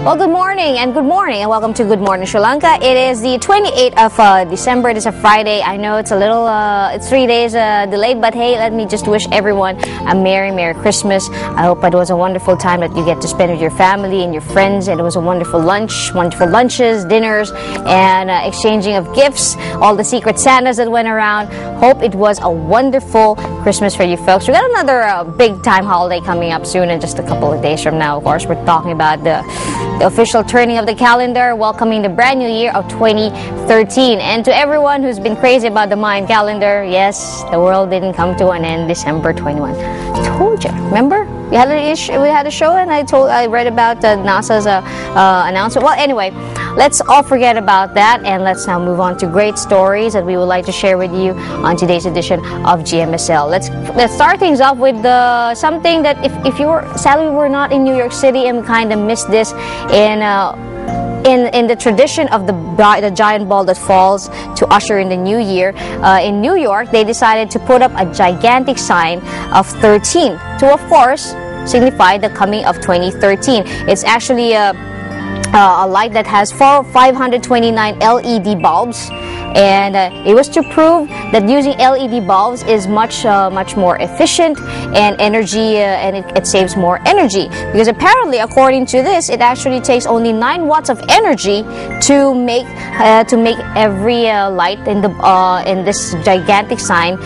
Well, good morning and welcome to Good Morning Sri Lanka. It is the 28th of December. It is a Friday. I know it's a little, it's 3 days delayed, but hey, let me just wish everyone a Merry Christmas. I hope it was a wonderful time that you get to spend with your family and your friends, and it was a wonderful lunches, dinners, and exchanging of gifts, all the secret Santas that went around. Hope it was a wonderful Christmas for you folks. We got another big time holiday coming up soon in just a couple of days from now. Of course, we're talking about the official turning of the calendar, welcoming the brand new year of 2013. And to everyone who's been crazy about the Mayan calendar, yes, the world didn't come to an end December 21. I told you, remember? We had a show, and I read about NASA's announcement. Well, anyway, let's all forget about that, and let's now move on to great stories that we would like to share with you on today's edition of GMSL. Let's start things off with something that if you were, sadly, we're not in New York City, and we kind of missed this in the tradition of the giant ball that falls to usher in the new year. In New York, they decided to put up a gigantic sign of 13 to, of course, signify the coming of 2013. It's actually a light that has 529 LED bulbs, and it was to prove that using LED bulbs is much more efficient and energy, and it saves more energy, because apparently, according to this, it actually takes only 9 watts of energy to make every light in this gigantic sign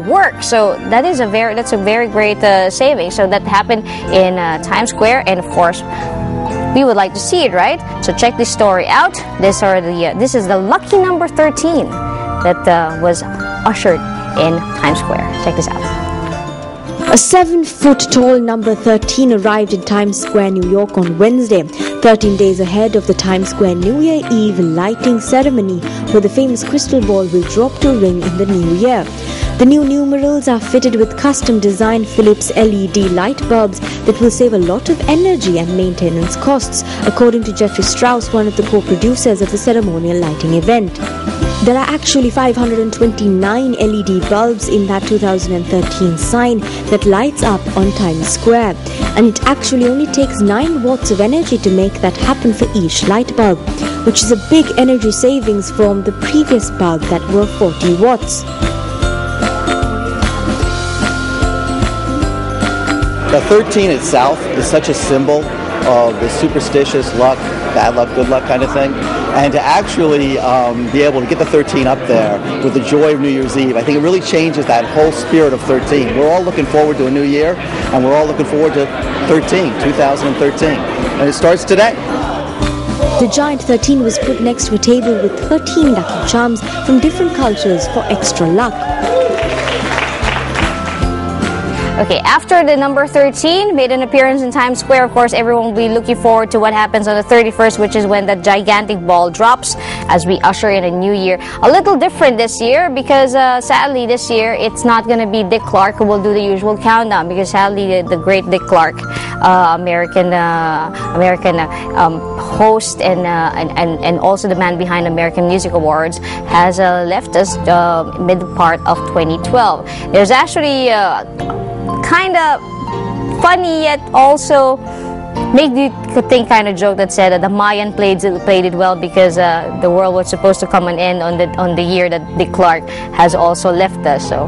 work. So that's a very great saving. So that happened in Times Square, and of course, we would like to see it, right? So check this story out. This is the lucky number 13 that was ushered in Times Square. Check this out. A 7-foot-tall number 13 arrived in Times Square, New York on Wednesday, 13 days ahead of the Times Square New Year Eve lighting ceremony, where the famous crystal ball will drop to a ring in the new year. The new numerals are fitted with custom-designed Philips LED light bulbs that will save a lot of energy and maintenance costs, according to Jeffrey Strauss, one of the co-producers of the ceremonial lighting event. There are actually 529 LED bulbs in that 2013 sign that lights up on Times Square, and it actually only takes 9 watts of energy to make that happen for each light bulb, which is a big energy savings from the previous bulb that were 40 watts. The 13 itself is such a symbol of the superstitious luck, bad luck, good luck kind of thing. And to actually be able to get the 13 up there with the joy of New Year's Eve, I think it really changes that whole spirit of 13. We're all looking forward to a new year, and we're all looking forward to 2013. And it starts today. The giant 13 was put next to a table with 13 lucky charms from different cultures for extra luck. Okay, after the number 13 made an appearance in Times Square, of course, everyone will be looking forward to what happens on the 31st, which is when the gigantic ball drops as we usher in a new year. A little different this year because, sadly, this year, it's not going to be Dick Clark who will do the usual countdown, because, sadly, the great Dick Clark, American host and also the man behind American Music Awards, has left us mid part of 2012. There's actually kind of funny yet also make you think kind of joke that said that the Mayan played it well, because the world was supposed to come an end on the year that Dick Clark has also left us. So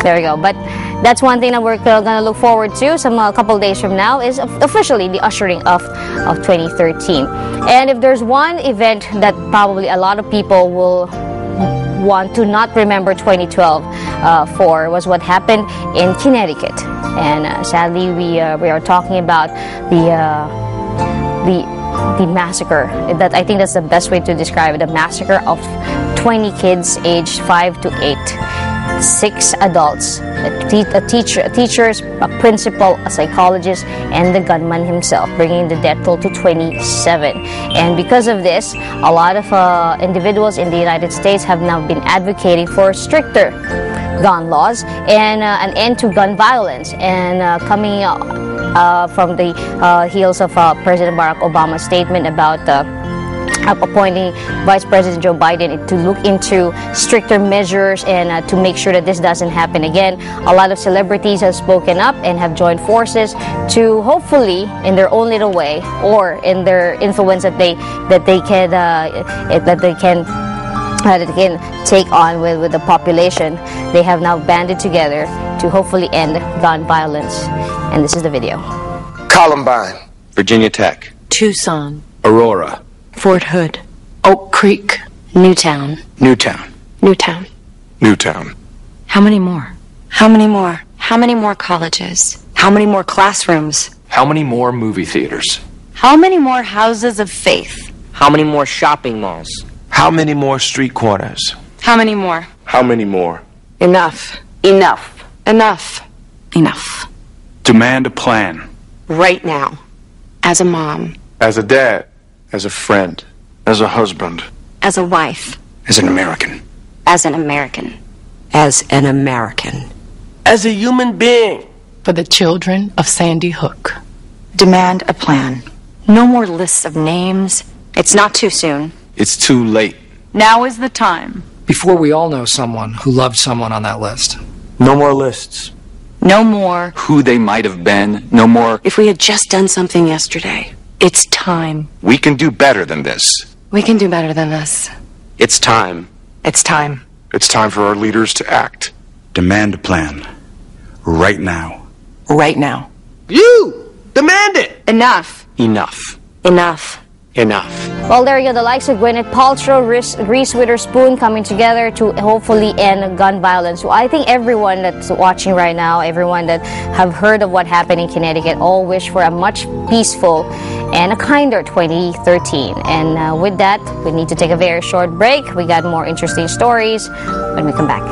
there we go. But that's one thing that we're gonna look forward to a couple days from now, is officially the ushering of 2013. And if there's one event that probably a lot of people will want to not remember 2012 for, was what happened in Connecticut. And sadly, we are talking about the massacre. That, I think that's the best way to describe it. The massacre of 20 kids aged 5 to 8, 6 adults, a teachers, a principal, a psychologist, and the gunman himself, bringing the death toll to 27. And because of this, a lot of individuals in the United States have now been advocating for stricter gun laws and an end to gun violence. And coming from the heels of President Barack Obama's statement about appointing Vice President Joe Biden to look into stricter measures and to make sure that this doesn't happen again. A lot of celebrities have spoken up and have joined forces to hopefully, in their own little way, or in their influence that they can take on with the population. They have now banded together to hopefully end gun violence. And this is the video. Columbine, Virginia Tech, Tucson, Aurora, Fort Hood, Oak Creek, Newtown. Newtown, Newtown. Newtown. How many more? How many more? How many more colleges? How many more classrooms? How many more movie theaters? How many more houses of faith? How many more shopping malls? How many more street corners? How many more? How many more? Enough. Enough. Enough. Enough. Demand a plan. Right now. As a mom. As a dad. As a friend. As a husband. As a wife. As an American. As an American. As an American. As a human being. For the children of Sandy Hook. Demand a plan. No more lists of names. It's not too soon. It's too late. Now is the time. Before we all know someone who loved someone on that list. No more lists. No more. Who they might have been. No more. If we had just done something yesterday. It's time. We can do better than this. We can do better than this. It's time. It's time. It's time for our leaders to act. Demand a plan. Right now. Right now. You! Demand it! Enough. Enough. Enough. Enough. Well, there you go. The likes of Gwyneth Paltrow, Reese Witherspoon coming together to hopefully end gun violence. So I think everyone that's watching right now, everyone that have heard of what happened in Connecticut, all wish for a much peaceful and a kinder 2013. And with that, we need to take a very short break. We got more interesting stories when we come back.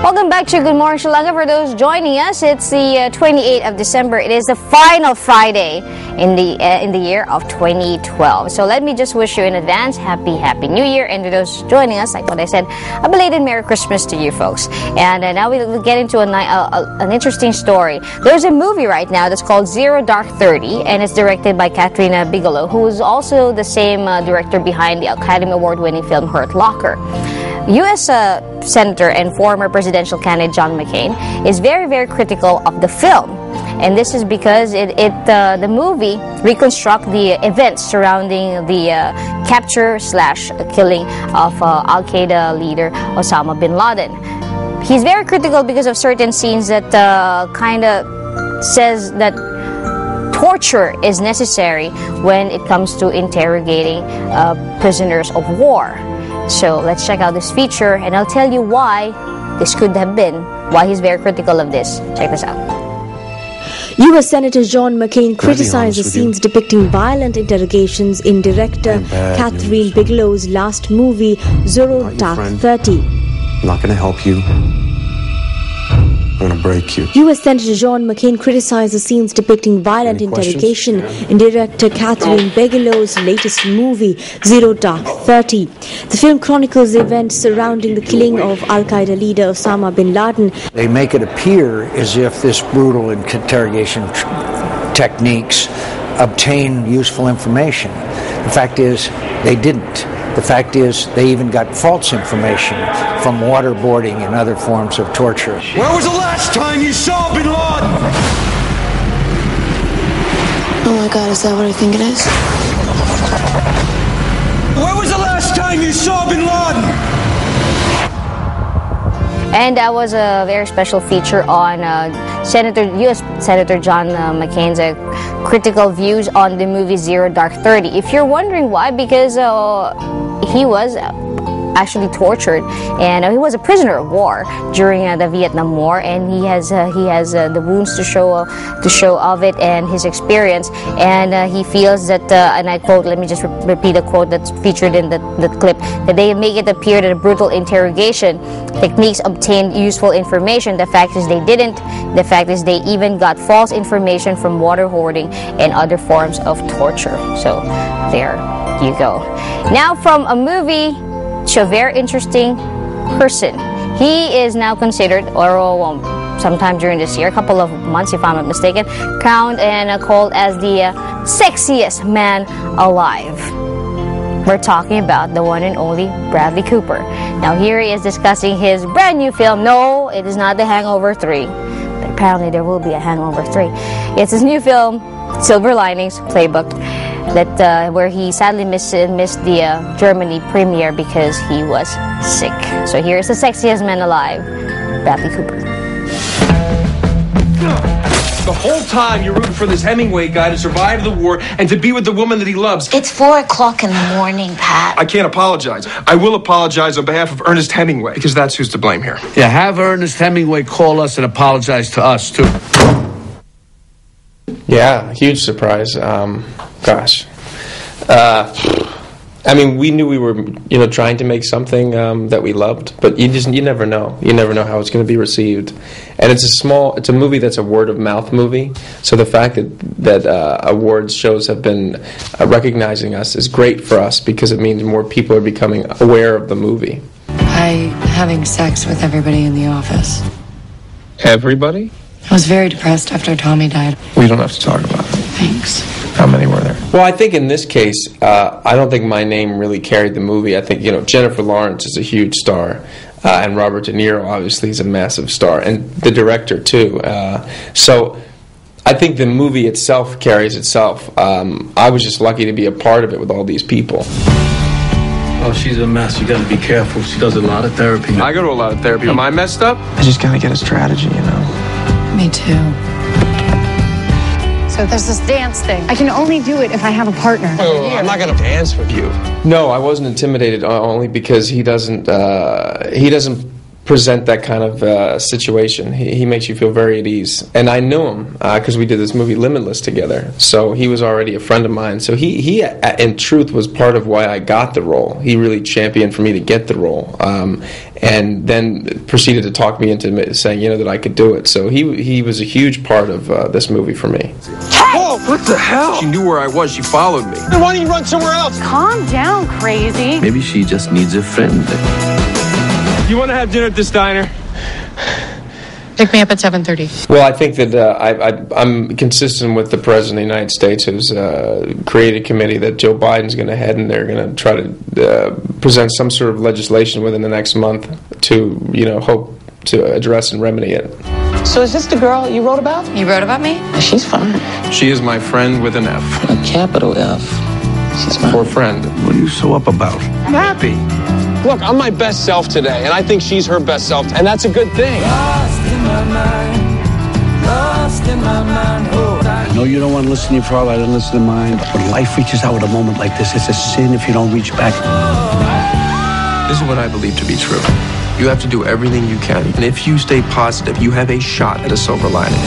Welcome back to Good Morning Sri Lanka. For those joining us, it's the 28th of December. It is the final Friday in the year of 2012. So let me just wish you in advance Happy New Year, and to those joining us, like what I said, a belated Merry Christmas to you folks. And now we'll get into an interesting story. There's a movie right now that's called Zero Dark 30, and it's directed by Katrina Bigelow, who is also the same director behind the Academy Award-winning film Hurt Locker. U.S. Senator and former presidential candidate John McCain is very, very critical of the film. And this is because the movie reconstructs the events surrounding the capture/killing of Al-Qaeda leader Osama bin Laden. He's very critical because of certain scenes that kind of says that torture is necessary when it comes to interrogating prisoners of war. So let's check out this feature, and I'll tell you why this could have been, why he's very critical of this. Check this out. U.S. Senator John McCain criticized the scenes depicting violent interrogations in director Catherine Bigelow's last movie, Zero Dark 30. I'm not going to help you. I'm going to break you. U.S. Senator John McCain criticized the scenes depicting violent interrogation in director Catherine Bigelow's latest movie, Zero Dark 30. The film chronicles the events surrounding the killing of Al-Qaeda leader Osama bin Laden. They make it appear as if this brutal interrogation techniques obtain useful information. The fact is, they didn't. The fact is, they even got false information from waterboarding and other forms of torture. Where was the last time you saw bin Laden? Oh my God, is that what I think it is? Where was the last time you saw bin Laden? And that was a very special feature on U.S. Senator John McCain's critical views on the movie Zero Dark 30. If you're wondering why, because he was actually tortured, and he was a prisoner of war during the Vietnam War, and he has the wounds to show of it and his experience, and he feels that and I quote, let me just repeat a quote that's featured in the clip, that they make it appear that a brutal interrogation techniques obtained useful information. The fact is they didn't. The fact is they even got false information from water hoarding and other forms of torture. So there you go. Now from a movie to a very interesting person. He is now considered, or sometime during this year, a couple of months if I'm not mistaken, crowned and called as the sexiest man alive. We're talking about the one and only Bradley Cooper. Now here he is discussing his brand new film. No, it is not The Hangover 3. But apparently there will be a Hangover 3. It's his new film, Silver Linings Playbook, that where he sadly missed the Germany premiere because he was sick. So here's the sexiest man alive, Bradley Cooper. The whole time you're rooting for this Hemingway guy to survive the war and to be with the woman that he loves. It's 4 o'clock in the morning, Pat. I can't apologize. I will apologize on behalf of Ernest Hemingway, because that's who's to blame here. Yeah, have Ernest Hemingway call us and apologize to us, too. Yeah, huge surprise. Gosh. I mean, we knew we were, trying to make something that we loved, but you never know. You never know how it's going to be received. And it's a movie that's a word of mouth movie. So the fact that awards shows have been recognizing us is great for us because it means more people are becoming aware of the movie. Having sex with everybody in the office. Everybody? I was very depressed after Tommy died. We don't have to talk about it. Thanks. How many were there? Well, I think in this case, I don't think my name really carried the movie. I think, Jennifer Lawrence is a huge star, and Robert De Niro obviously is a massive star, and the director too. So I think the movie itself carries itself. I was just lucky to be a part of it with all these people. Oh, she's a mess. You gotta be careful. She does a lot of therapy. I go to a lot of therapy. Am I messed up? I just gotta get a strategy, Me too. So there's this dance thing. I can only do it if I have a partner. Oh, I'm not going to dance with you. No, I wasn't intimidated only because he doesn't present that kind of situation. He makes you feel very at ease. And I knew him because we did this movie Limitless together. So he was already a friend of mine. So he in truth, was part of why I got the role. He really championed for me to get the role. And then proceeded to talk me into saying, that I could do it. So he was a huge part of this movie for me. Whoa, what the hell? She knew where I was. She followed me. Then why don't you run somewhere else? Calm down, crazy. Maybe she just needs a friend. You want to have dinner at this diner? Pick me up at 7:30. Well, I think that I'm consistent with the President of the United States, who's created a committee that Joe Biden's going to head, and they're going to try to present some sort of legislation within the next month to, hope to address and remedy it. So is this the girl you wrote about? You wrote about me? She's fine. She is my friend with an F. A capital F. She's fine. Or friend. What are you so up about? I'm happy. Look, I'm my best self today, and I think she's her best self, and that's a good thing. I know you don't want to listen to your father, I don't listen to mine. But when life reaches out at a moment like this, it's a sin if you don't reach back. This is what I believe to be true. You have to do everything you can, and if you stay positive, you have a shot at a silver lining.